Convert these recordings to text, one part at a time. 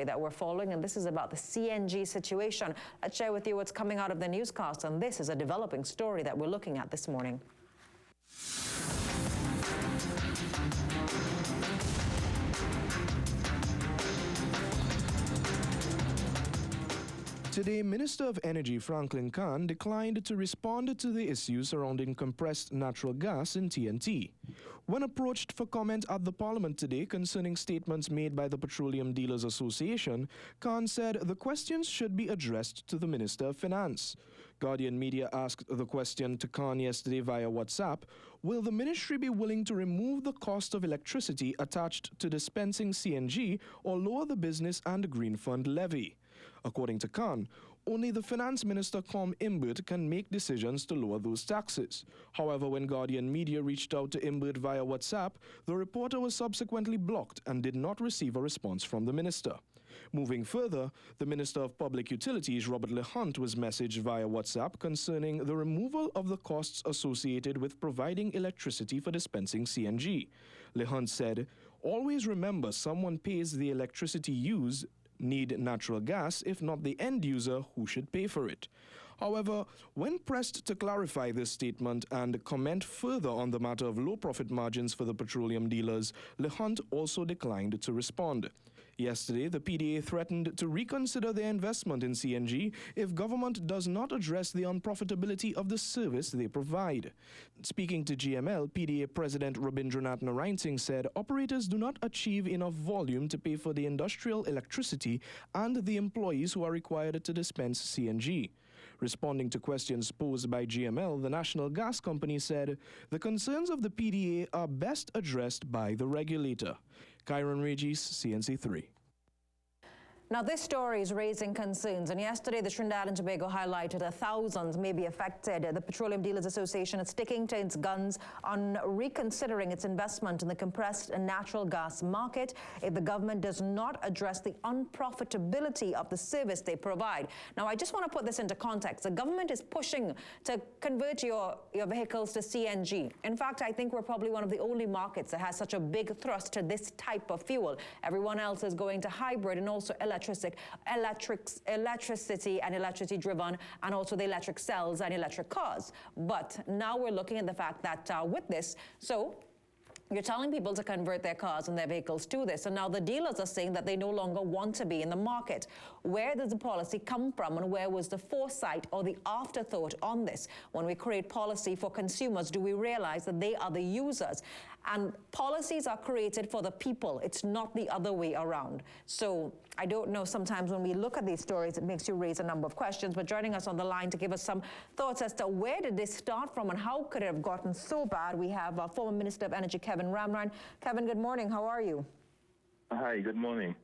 story that we're following, and this is about the CNG situation. Let's share with you what's coming out of the newscast, and this is a developing story that we're looking at this morning. Today, Minister of Energy Franklin Khan declined to respond to the issues surrounding compressed natural gas in TNT. When approached for comment at the Parliament today concerning statements made by the Petroleum Dealers Association, Khan said the questions should be addressed to the Minister of Finance. Guardian Media asked the question to Khan yesterday via WhatsApp: will the ministry be willing to remove the cost of electricity attached to dispensing CNG or lower the business and green fund levy? According to Khan, only the Finance Minister Com Imbert can make decisions to lower those taxes. However, when Guardian Media reached out to Imbert via WhatsApp, the reporter was subsequently blocked and did not receive a response from the minister. Moving further, the Minister of Public Utilities, Robert Lehunt, was messaged via WhatsApp concerning the removal of the costs associated with providing electricity for dispensing CNG. Lehunt said, "Always remember someone pays the electricity used need natural gas, if not the end user who should pay for it." However, when pressed to clarify this statement and comment further on the matter of low profit margins for the petroleum dealers, Lehunt also declined to respond. Yesterday, the PDA threatened to reconsider their investment in CNG if government does not address the unprofitability of the service they provide. Speaking to GML, PDA President Rabindranath Narain Singh said operators do not achieve enough volume to pay for the industrial electricity and the employees who are required to dispense CNG. Responding to questions posed by GML, the National Gas Company said the concerns of the PDA are best addressed by the regulator. Kyron Regis, CNC3. Now, this story is raising concerns, and yesterday the Trinidad and Tobago highlighted that thousands may be affected. The Petroleum Dealers Association is sticking to its guns on reconsidering its investment in the compressed natural gas market if the government does not address the unprofitability of the service they provide. Now, I just want to put this into context. The government is pushing to convert your vehicles to CNG. In fact, I think we're probably one of the only markets that has such a big thrust to this type of fuel. Everyone else is going to hybrid and also electricity and electricity driven, and also the electric cells and electric cars. But now we're looking at the fact that with this, you're telling people to convert their cars and their vehicles to this, and now the dealers are saying that they no longer want to be in the market. Where does the policy come from, and where was the foresight or the afterthought on this? When we create policy for consumers, do we realize that they are the users? And policies are created for the people. It's not the other way around. So I don't know, sometimes when we look at these stories, it makes you raise a number of questions. But joining us on the line to give us some thoughts as to where did this start from and how could it have gotten so bad, we have former Minister of Energy, Kevin Ramnarine. Kevin, good morning. How are you? Hi, good morning.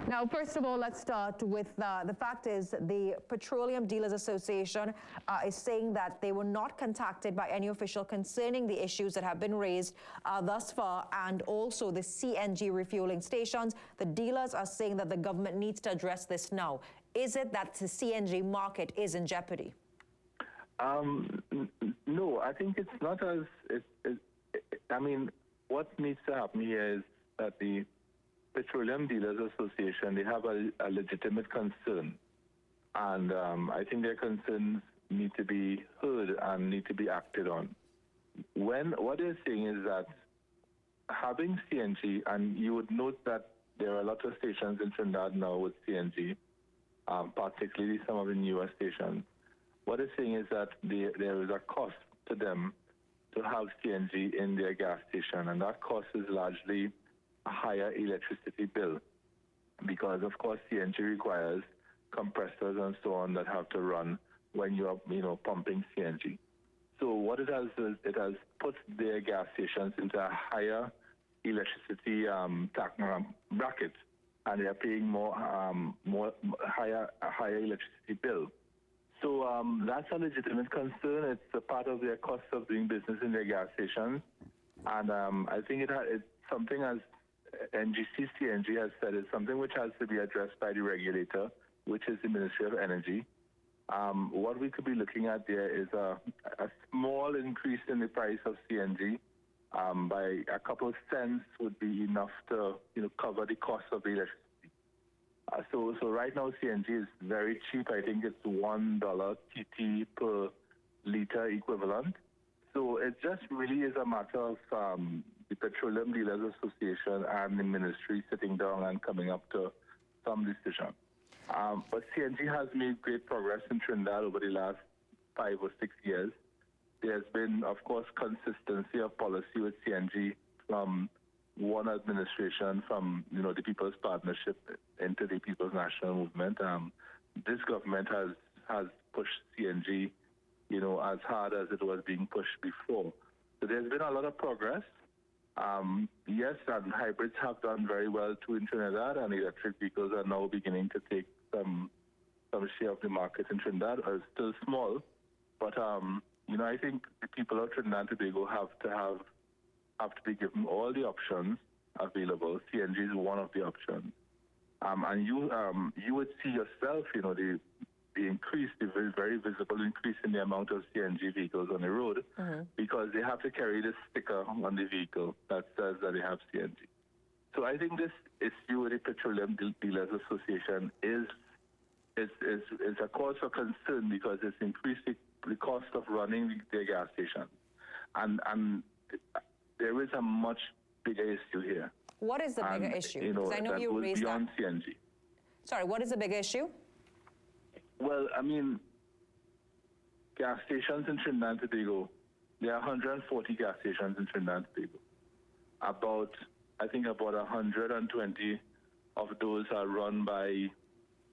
Now, first of all, let's start with the fact is the Petroleum Dealers Association is saying that they were not contacted by any official concerning the issues that have been raised thus far, and also the CNG refueling stations. The dealers are saying that the government needs to address this now. Is it that the CNG market is in jeopardy? No, I think it's not as... I mean, what needs to happen here is that the Petroleum Dealers Association, they have a legitimate concern. And I think their concerns need to be heard and need to be acted on. What they're saying is that having CNG, and you would note that there are a lot of stations in Trinidad now with CNG, particularly some of the newer stations. What they're saying is that there is a cost to them to have CNG in their gas station, and that cost is largely a higher electricity bill, because of course CNG requires compressors and so on that have to run when you're pumping CNG. So what it has is it has put their gas stations into a higher electricity tax bracket, and they are paying higher electricity bill. So that's a legitimate concern. It's a part of their cost of doing business in their gas stations, and I think it's something, as NGC CNG has said, it's something which has to be addressed by the regulator, which is the Ministry of Energy. What we could be looking at there is a small increase in the price of CNG by a couple of cents would be enough to cover the cost of the electricity. So right now CNG is very cheap. I think it's $1 TT per liter equivalent. So it just really is a matter of the Petroleum Dealers Association and the ministry sitting down and coming up to some decision. But CNG has made great progress in Trinidad over the last 5 or 6 years. There's been, of course, consistency of policy with CNG from one administration, from the People's Partnership into the People's National Movement. This government has pushed CNG, as hard as it was being pushed before. So there's been a lot of progress. Yes, and hybrids have done very well too in Trinidad, and electric vehicles are now beginning to take some share of the market in Trinidad. Are still small, but I think the people of Trinidad and Tobago have to be given all the options available. CNG is one of the options, and you would see yourself, the increase, the very visible increase in the amount of CNG vehicles on the road, because they have to carry this sticker on the vehicle that says that they have CNG. So I think this issue with the Petroleum Dealers Association is a cause for concern, because it's increased the cost of running their gas station, and there is a much bigger issue here. What is the bigger issue? Because I know that you goes raised beyond that. CNG. Sorry, what is the bigger issue? Well, gas stations in Trinidad and Tobago, there are 140 gas stations in Trinidad and Tobago. I think about 120 of those are run by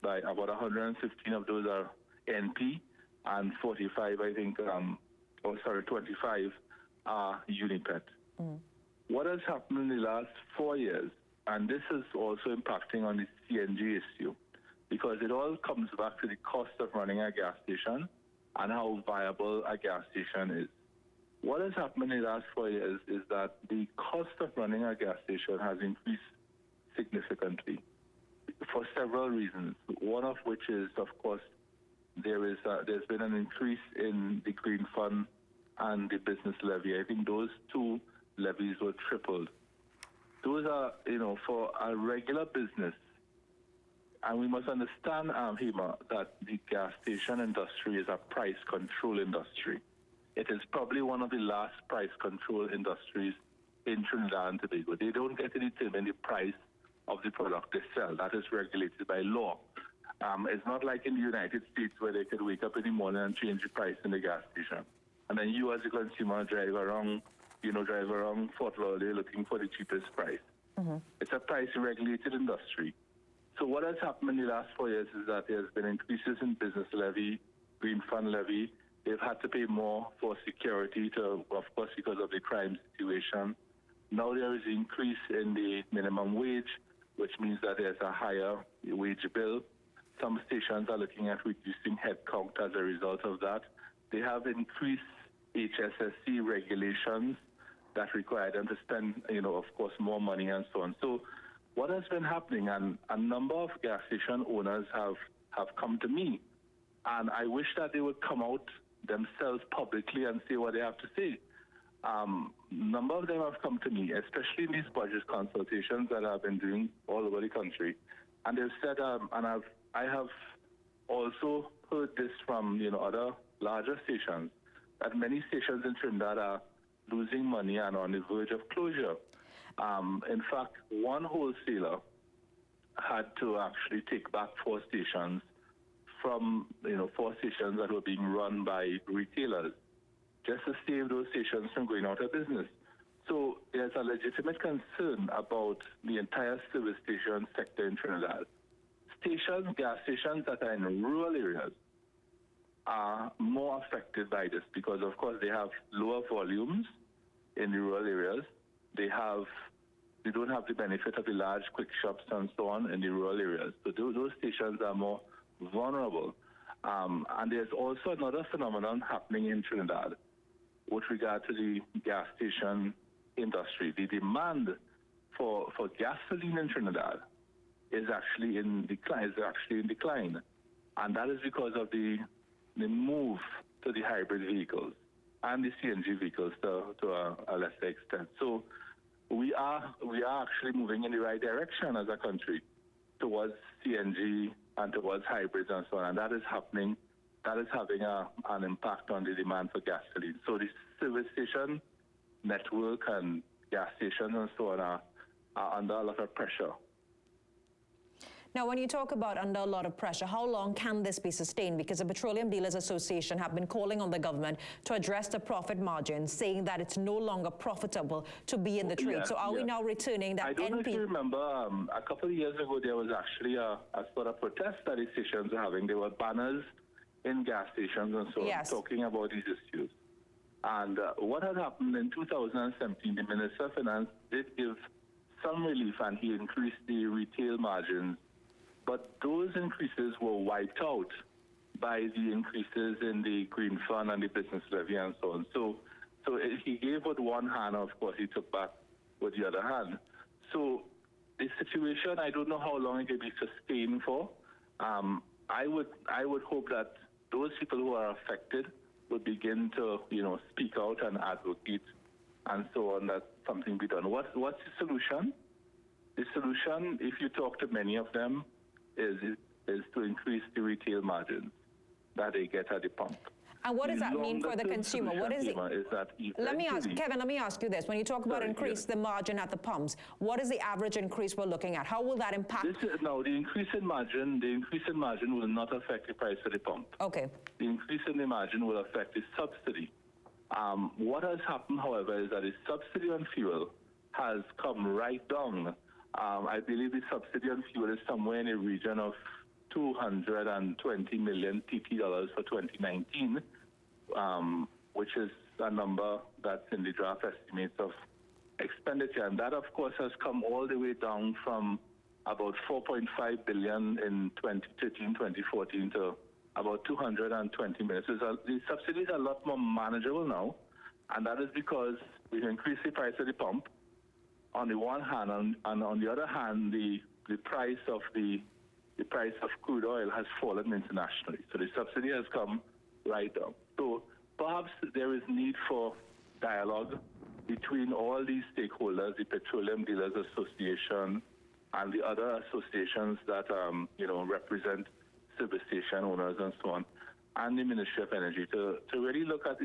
about 115 of those are NP, and 45, I think, 25 are Unipet. What has happened in the last 4 years, and this is also impacting on the CNG issue, because it all comes back to the cost of running a gas station and how viable a gas station is. What has happened in the last 4 years is that the cost of running a gas station has increased significantly for several reasons. One of which is, of course, there's been an increase in the Green Fund and the business levy. I think those two levies were tripled. Those are, for a regular business. And we must understand, Hema, that the gas station industry is a price control industry. It is probably one of the last price control industries in Trinidad and Tobago. They don't get to determine the price of the product they sell. That is regulated by law. It's not like in the United States, where they could wake up in the morning and change the price in the gas station. And then you as a consumer drive around Fort Lauderdale looking for the cheapest price. It's a price-regulated industry. So what has happened in the last 4 years is that there's been increases in business levy, Green Fund levy. They've had to pay more for security, of course, because of the crime situation. Now there is an increase in the minimum wage, which means that there's a higher wage bill. Some stations are looking at reducing headcount as a result of that. They have increased HSSC regulations that require them to spend, of course, more money and so on. So what has been happening, and a number of gas station owners have come to me, and I wish that they would come out themselves publicly and say what they have to say. Number of them have come to me, especially in these budget consultations that I've been doing all over the country, and they've said, and I have also heard this from other larger stations, that many stations in Trinidad are losing money and on the verge of closure. In fact, one wholesaler had to actually take back 4 stations from 4 stations that were being run by retailers, just to save those stations from going out of business. So there's a legitimate concern about the entire service station sector in Trinidad. Gas stations that are in rural areas are more affected by this, because, of course, they have lower volumes in the rural areas. They don't have the benefit of the large quick shops and so on in the rural areas. So those stations are more vulnerable. And there's also another phenomenon happening in Trinidad with regard to the gas station industry. The demand for gasoline in Trinidad is actually in decline. And that is because of the move to the hybrid vehicles and the CNG vehicles to a lesser extent. So we are actually moving in the right direction as a country. towards CNG and towards hybrids and so on, and that is happening. That is having an impact on the demand for gasoline. So the service station network and gas stations and so on are under a lot of pressure. Now, when you talk about under a lot of pressure, how long can this be sustained? Because the Petroleum Dealers Association have been calling on the government to address the profit margins, saying that it's no longer profitable to be in the trade. So are we now returning that I don't know if you remember, a couple of years ago, there was actually a sort of protest that the stations were having. There were banners in gas stations and so on, talking about these issues. And what had happened in 2017, the Minister of Finance did give some relief, and he increased the retail margins. But those increases were wiped out by the increases in the Green Fund and the business levy and so on. So he gave with one hand, of course, he took back with the other hand. So the situation, I don't know how long it can be sustained for. I would hope that those people who are affected would begin to, speak out and advocate and so on, that something be done. What's the solution? The solution, if you talk to many of them, is to increase the retail margins that they get at the pump. And what does that mean for the consumer? What is it? Kevin, let me ask you this. When you talk about increase the margin at the pumps, what is the average increase we're looking at? How will that impact? The increase in margin will not affect the price of the pump. Okay. The increase in the margin will affect the subsidy. What has happened, however, is that the subsidy on fuel has come right down. I believe the subsidy on fuel is somewhere in the region of $220 million TT dollars for 2019, which is a number that's in the draft estimates of expenditure. And that, of course, has come all the way down from about $4.5 billion in 2013, 2014 to about $220 million. So the subsidies are a lot more manageable now, and that is because we've increased the price of the pump on the one hand, and on the other hand, the price of crude oil has fallen internationally. So the subsidy has come right down. So perhaps there is need for dialogue between all these stakeholders, the Petroleum Dealers Association and the other associations that represent service station owners and so on, and the Ministry of Energy to really look at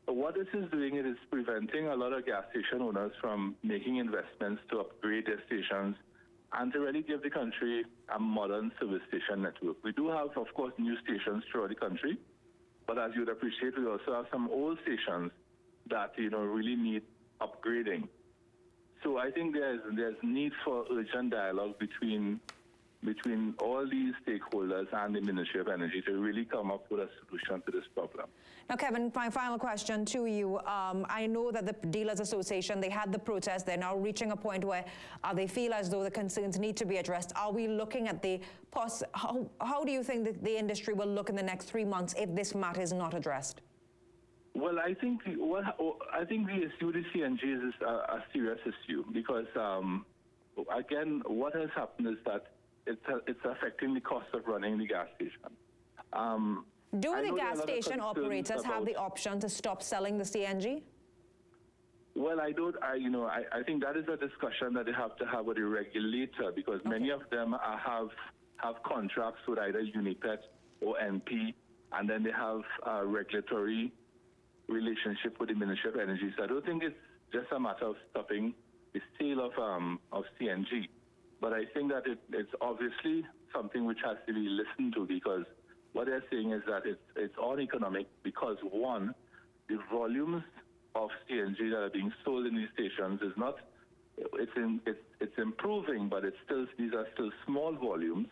what this is doing. It is preventing a lot of gas station owners from making investments to upgrade their stations and to really give the country a modern service station network. We do have, of course, new stations throughout the country, but as you would appreciate, we also have some old stations that really need upgrading. So I think there's need for urgent dialogue between all these stakeholders and the Ministry of Energy to really come up with a solution to this problem. Now, Kevin, my final question to you. I know that the Dealers Association, they had the protest. They're now reaching a point where they feel as though the concerns need to be addressed. Are we looking at how do you think that the industry will look in the next 3 months if this matter is not addressed? Well, I think the issue with the CNG is a serious issue because, again, what has happened is that it's affecting the cost of running the gas station. Do the gas station operators have the option to stop selling the CNG? Well, I think that is a discussion that they have to have with the regulator because many of them have contracts with either Unipet or NP, and then they have a regulatory relationship with the Ministry of Energy. So I don't think it's just a matter of stopping the sale of CNG. But I think that it's obviously something which has to be listened to because what they're saying is that it's uneconomic because, one, the volumes of CNG that are being sold in these stations is not, it's improving, but these are still small volumes.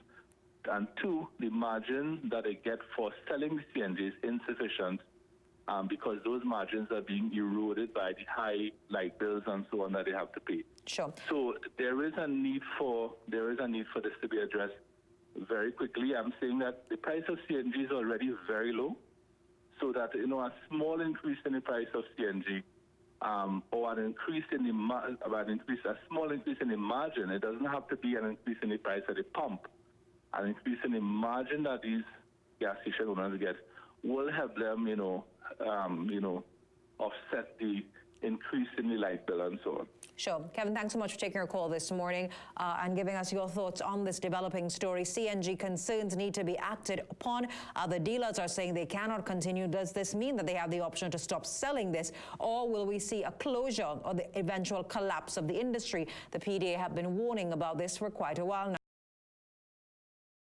And two, the margin that they get for selling the CNG is insufficient because those margins are being eroded by the high light bills and so on that they have to pay. Sure. So there is a need for this to be addressed very quickly. I'm saying that the price of CNG is already very low, so that a small increase in the price of CNG or a small increase in the margin. It doesn't have to be an increase in the price at the pump. An increase in the margin that these gas station owners get will help them, offset the increase in the light bill and so on. Sure. Kevin, thanks so much for taking our call this morning and giving us your thoughts on this developing story. CNG concerns need to be acted upon. The dealers are saying they cannot continue. Does this mean that they have the option to stop selling this, or will we see a closure or the eventual collapse of the industry? The PDA have been warning about this for quite a while now.